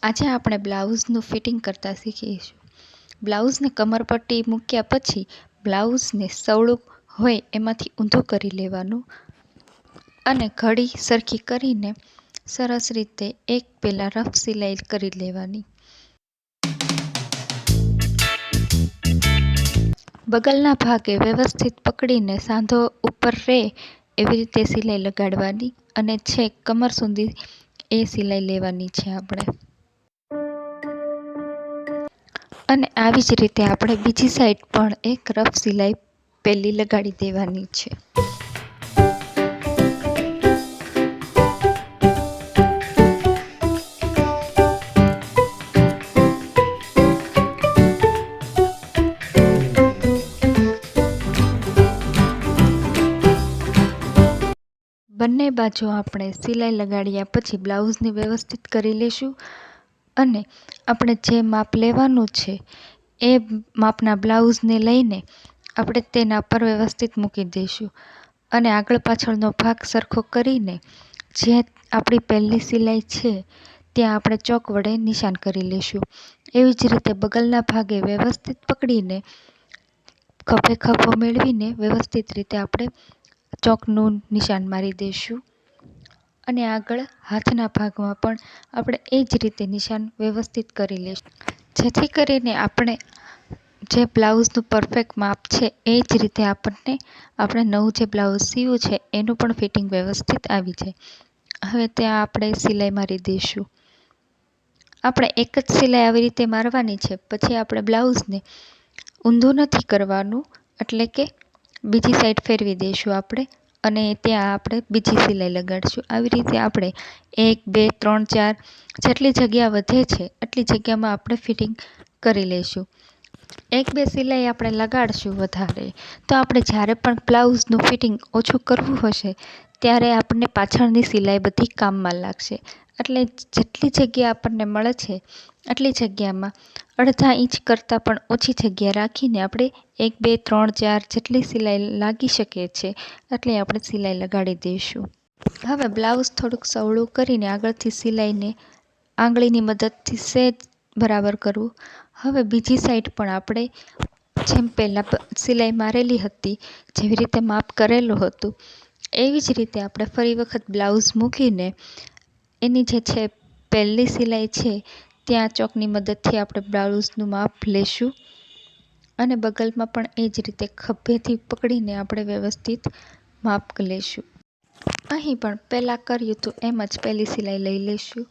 આજે આપણે બ્લાઉઝનું ફિટિંગ કરતા શીખીશું. બ્લાઉઝને કમરપટ્ટી મૂક્યા પછી બ્લાઉઝને સવળું હોય એમાંથી ઊંધું કરી લેવાનું અને ઘડી સરખી કરીને સરસ રીતે એક પહેલાં રફ સિલાઈ કરી લેવાની. બગલના ભાગે વ્યવસ્થિત પકડીને સાંધો ઉપર રહે એવી રીતે સિલાઈ લગાડવાની અને છેક કમર સુધી એ સિલાઈ લેવાની છે આપણે. અને આવી જ રીતે આપણે બીજી સાઈડ પણ એક રફ સિલાઈ પહેલી લગાડી દેવાની છે. બંને બાજુ આપણે સિલાઈ લગાડ્યા પછી બ્લાઉઝને વ્યવસ્થિત કરી લેશું અને આપણે જે માપ લેવાનું છે એ માપના બ્લાઉઝને લઈને આપણે તેના પર વ્યવસ્થિત મૂકી દઈશું અને આગળ પાછળનો ભાગ સરખો કરીને જે આપણી પહેલી સિલાઈ છે ત્યાં આપણે ચોક વડે નિશાન કરી લેશું. એવી જ રીતે બગલના ભાગે વ્યવસ્થિત પકડીને ખભે ખભો મેળવીને વ્યવસ્થિત રીતે આપણે ચોકનું નિશાન મારી દઈશું અને આગળ હાથના ભાગમાં પણ આપણે એ જ રીતે નિશાન વ્યવસ્થિત કરી લઈશું, જેથી કરીને આપણે જે બ્લાઉઝનું પરફેક્ટ માપ છે એ જ રીતે આપણે નવું જે બ્લાઉઝ સીવ્યું છે એનું પણ ફિટિંગ વ્યવસ્થિત આવી જાય. હવે ત્યાં આપણે સિલાઈ મારી દઈશું. આપણે એક જ સિલાઈ આવી રીતે મારવાની છે, પછી આપણે બ્લાઉઝને ઊંધું નથી કરવાનું, એટલે કે બીજી સાઈડ ફેરવી દઈશું આપણે અને ત્યાં આપણે બીજી સિલાઈ લગાડીશું. આવી રીતે આપણે 1 2 3 4 જેટલી જગ્યા વધે છે એટલી જગ્યામાં આપણે ફિટિંગ કરી લઈશું. 1 2 સિલાઈ આપણે લગાડશું વધારે તો આપણે જ્યારે પણ બ્લાઉઝનું ફિટિંગ ઓછું કરવું હશે ત્યારે આપણને પાછળની સિલાઈ બધી કામમાં લાગશે. એટલે જેટલી જગ્યા આપણને મળે છે એટલી જગ્યામાં અડધા ઇંચ કરતાં પણ ઓછી જગ્યા રાખીને આપણે 1 2 3 4 જેટલી સિલાઈ લાગી શકે છે એટલી આપણે સિલાઈ લગાડી દઈશું. હવે બ્લાઉઝ થોડુંક સવળું કરીને આગળથી સિલાઈને આંગળીની મદદથી સહેજ બરાબર કરવું. હવે બીજી સાઈડ પણ આપણે જેમ પહેલાં સિલાઈ મારેલી હતી, જેવી રીતે માપ કરેલું હતું એવી જ રીતે આપણે ફરી વખત બ્લાઉઝ મૂકીને એની જે છે પહેલી સિલાઈ છે ત્યાં ચોકની મદદથી આપણે બ્લાઉઝનું માપ લેશું અને બગલમાં પણ એ જ રીતે ખભેથી પકડીને આપણે વ્યવસ્થિત માપ લેશું. અહીં પણ પહેલાં કર્યું હતું એમ જ પહેલી સિલાઈ લઈ લઈશું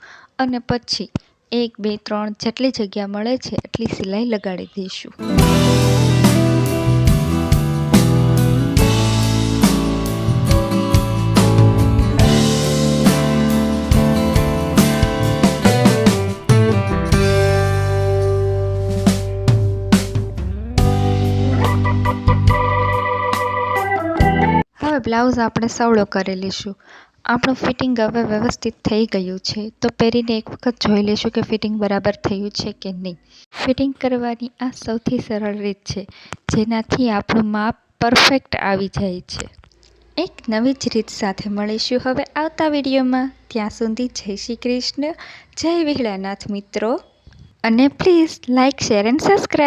અને પછી 1 2 3 જેટલી જગ્યા મળે છે એટલી સિલાઈ લગાડી દઈશું. હવે બ્લાઉઝ આપણે સવળો કરી લઈશું. આપણું ફિટિંગ હવે વ્યવસ્થિત થઈ ગયું છે, તો પહેરીને એક વખત જોઈ લઈશું કે ફિટિંગ બરાબર થયું છે કે નહીં. ફિટિંગ કરવાની આ સૌથી સરળ રીત છે, જેનાથી આપણું માપ પરફેક્ટ આવી જાય છે. એક નવી જ રીત સાથે મળીશું હવે આવતા વિડીયોમાં. ત્યાં સુધી જય શ્રી કૃષ્ણ, જય વિહળાનાથ મિત્રો, અને please like share and subscribe.